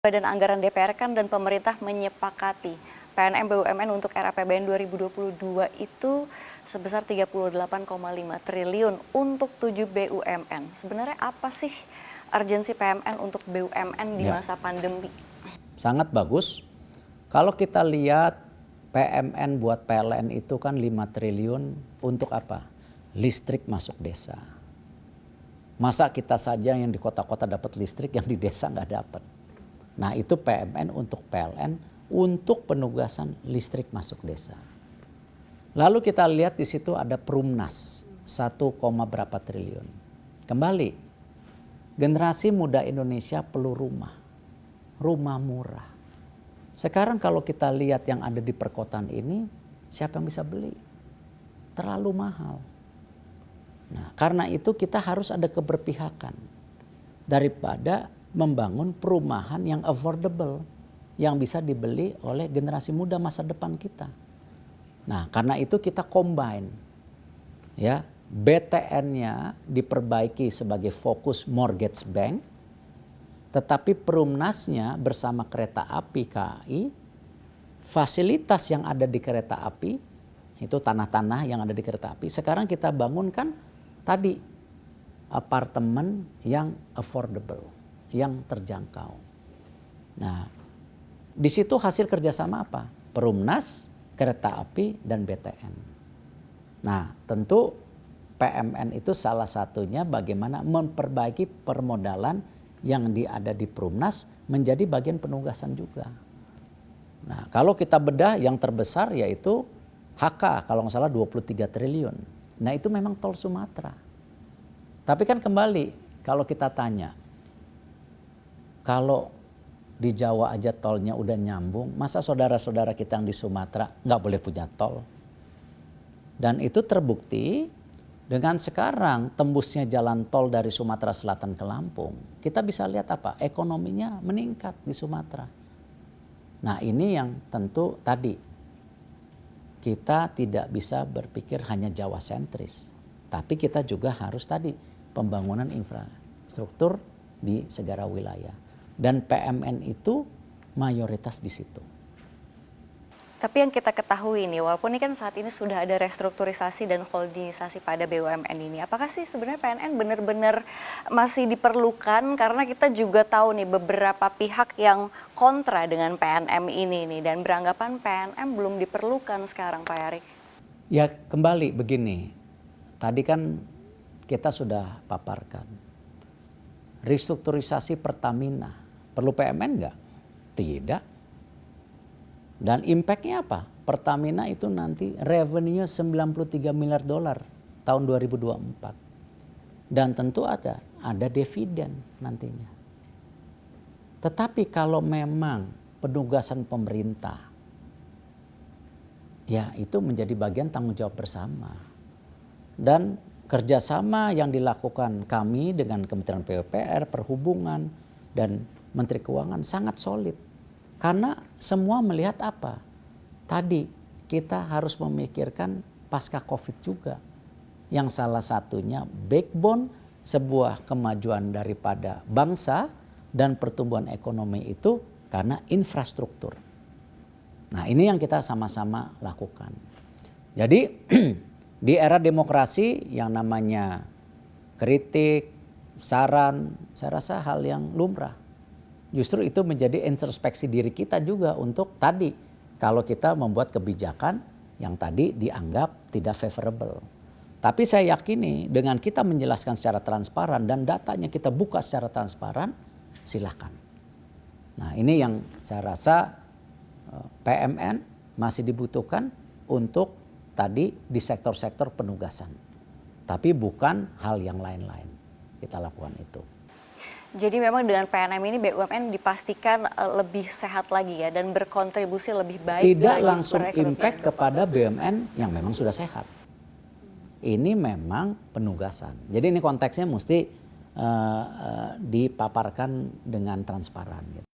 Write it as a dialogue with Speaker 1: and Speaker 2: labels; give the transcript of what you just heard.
Speaker 1: Badan Anggaran DPR kan dan pemerintah menyepakati PNM BUMN untuk era APBN 2022 itu sebesar 38,5 triliun untuk 7 BUMN. Sebenarnya apa sih urgensi PMN untuk BUMN di masa pandemi?
Speaker 2: Sangat bagus. Kalau kita lihat PMN buat PLN itu kan 5 triliun untuk apa? Listrik masuk desa. Masa kita saja yang di kota-kota dapat listrik, yang di desa nggak dapat. Nah itu PMN untuk PLN untuk penugasan listrik masuk desa. Lalu kita lihat di situ ada Perumnas 1, berapa triliun. Kembali, generasi muda Indonesia perlu rumah murah. Sekarang kalau kita lihat yang ada di perkotaan ini, siapa yang bisa beli? Terlalu mahal. Nah, karena itu kita harus ada keberpihakan daripada membangun perumahan yang affordable, yang bisa dibeli oleh generasi muda masa depan kita. Nah, karena itu kita combine, ya, BTN-nya diperbaiki sebagai fokus mortgage bank, tetapi Perumnas-nya bersama kereta api KAI, fasilitas yang ada di kereta api, itu tanah-tanah yang ada di kereta api, sekarang kita bangunkan tadi apartemen yang affordable, yang terjangkau. Nah, di situ hasil kerjasama apa? Perumnas, kereta api, dan BTN. Nah, tentu PMN itu salah satunya bagaimana memperbaiki permodalan yang ada di Perumnas menjadi bagian penugasan juga. Nah, kalau kita bedah yang terbesar yaitu HK, kalau nggak salah 23 triliun. Nah, itu memang tol Sumatera. Tapi kan kembali, kalau kita tanya, kalau di Jawa aja tolnya udah nyambung, masa saudara-saudara kita yang di Sumatera nggak boleh punya tol? Dan itu terbukti dengan sekarang tembusnya jalan tol dari Sumatera Selatan ke Lampung. Kita bisa lihat apa? Ekonominya meningkat di Sumatera. Nah ini yang tentu tadi kita tidak bisa berpikir hanya Jawa sentris. Tapi kita juga harus tadi pembangunan infrastruktur di segala wilayah. Dan PMN itu mayoritas di situ.
Speaker 1: Tapi yang kita ketahui nih, walaupun ini kan saat ini sudah ada restrukturisasi dan holdingisasi pada BUMN ini, apakah sih sebenarnya PNN benar-benar masih diperlukan? Karena kita juga tahu nih beberapa pihak yang kontra dengan PNM ini nih, dan beranggapan PNM belum diperlukan sekarang, Pak Yarik.
Speaker 2: Ya kembali begini, tadi kan kita sudah paparkan. Restrukturisasi Pertamina, perlu PMN enggak? Tidak. Dan impactnya apa? Pertamina itu nanti revenue-nya $93 miliar tahun 2024. Dan tentu ada dividen nantinya. Tetapi kalau memang penugasan pemerintah, ya itu menjadi bagian tanggung jawab bersama. Dan kerjasama yang dilakukan kami dengan Kementerian PUPR, Perhubungan, dan Menteri Keuangan sangat solid. Karena semua melihat apa? Tadi kita harus memikirkan pasca COVID juga. Yang salah satunya backbone sebuah kemajuan daripada bangsa dan pertumbuhan ekonomi itu karena infrastruktur. Nah ini yang kita sama-sama lakukan. Jadi di era demokrasi yang namanya kritik, saran, saya rasa hal yang lumrah. Justru itu menjadi introspeksi diri kita juga untuk tadi kalau kita membuat kebijakan yang tadi dianggap tidak favorable. Tapi saya yakini dengan kita menjelaskan secara transparan dan datanya kita buka secara transparan, silakan. Nah ini yang saya rasa PMN masih dibutuhkan untuk tadi di sektor-sektor penugasan. Tapi bukan hal yang lain-lain. Kita lakukan itu.
Speaker 1: Jadi memang dengan PNM ini BUMN dipastikan lebih sehat lagi ya dan berkontribusi lebih baik.
Speaker 2: Tidak langsung impact kepada BUMN yang memang sudah sehat. Ini memang penugasan. Jadi ini konteksnya mesti dipaparkan dengan transparan. Gitu.